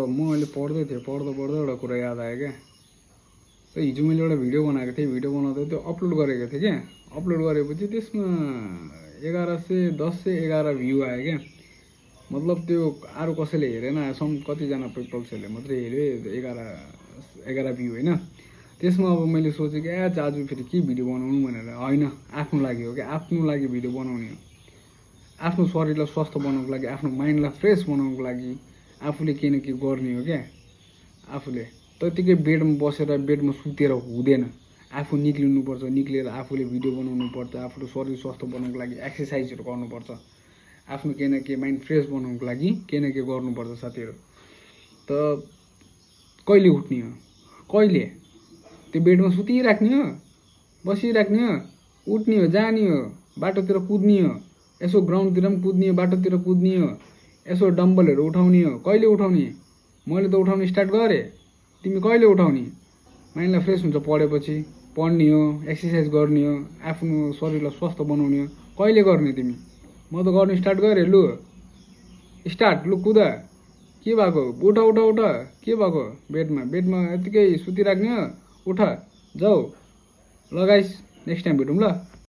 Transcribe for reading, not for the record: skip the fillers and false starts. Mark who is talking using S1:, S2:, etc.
S1: म अहिले पढ्दै थिएँ, पढ्दा एउटा कुरा याद आयो क्या। हिजो मैले एउटा भिडियो बनाएको थिएँ, भिडियो बनाउँदा त्यो अपलोड गरेको थिएँ क्या। अपलोड गरेपछि त्यसमा 1111 भ्यू आयो क्या। मतलब त्यो अरू कसैले हेरेन, कतिजना पिपल्सहरूले मात्रै हेऱ्यो, 11 भ्यू होइन। त्यसमा अब मैले सोचेँ कि आज फेरि के भिडियो बनाउनु भनेर। होइन, आफ्नो लागि हो क्या, आफ्नो लागि भिडियो बनाउने हो। आफ्नो शरीरलाई स्वस्थ बनाउनको लागि, आफ्नो माइन्डलाई फ्रेस बनाउनको लागि आफूले केही न केही गर्ने हो क्या। आफूले त्यतिकै बेडमा बसेर बेडमा सुतेर हुँदैन, आफू निक्लिनुपर्छ। निक्लिएर आफूले भिडियो बनाउनुपर्छ, आफूले शरीर स्वस्थ बनाउनको लागि एक्सर्साइजहरू गर्नुपर्छ, आफ्नो केही न केही माइन्ड फ्रेस बनाउनको लागि केही न केही गर्नुपर्छ साथीहरू। त कहिले उठ्ने हो? कहिले? त्यो बेडमा सुतिराख्ने हो, बसिराख्ने हो? उठ्ने हो, जाने हो, बाटोतिर कुद्ने हो, यसो ग्राउन्डतिर पनि कुद्ने हो, बाटोतिर कुद्ने हो, यसो डम्बलहरू उठाउने हो। कहिले उठाउने? मैले त उठाउनु स्टार्ट गरेँ, तिमी कहिले उठाउने? माइन्डलाई फ्रेस हुन्छ पढेपछि, पढ्ने हो, एक्सर्साइज गर्ने हो, आफ्नो शरीरलाई स्वस्थ बनाउने हो। कहिले गर्ने तिमी? म त गर्नु स्टार्ट गरेँ। लु स्टार्ट, लु कुद। के भएको? उठ उठ उठ। के भएको? बेडमा यत्तिकै सुतिराख्ने हो? उठ, जाऊ, लगाइस्। नेक्स्ट टाइम भेटौँ ल।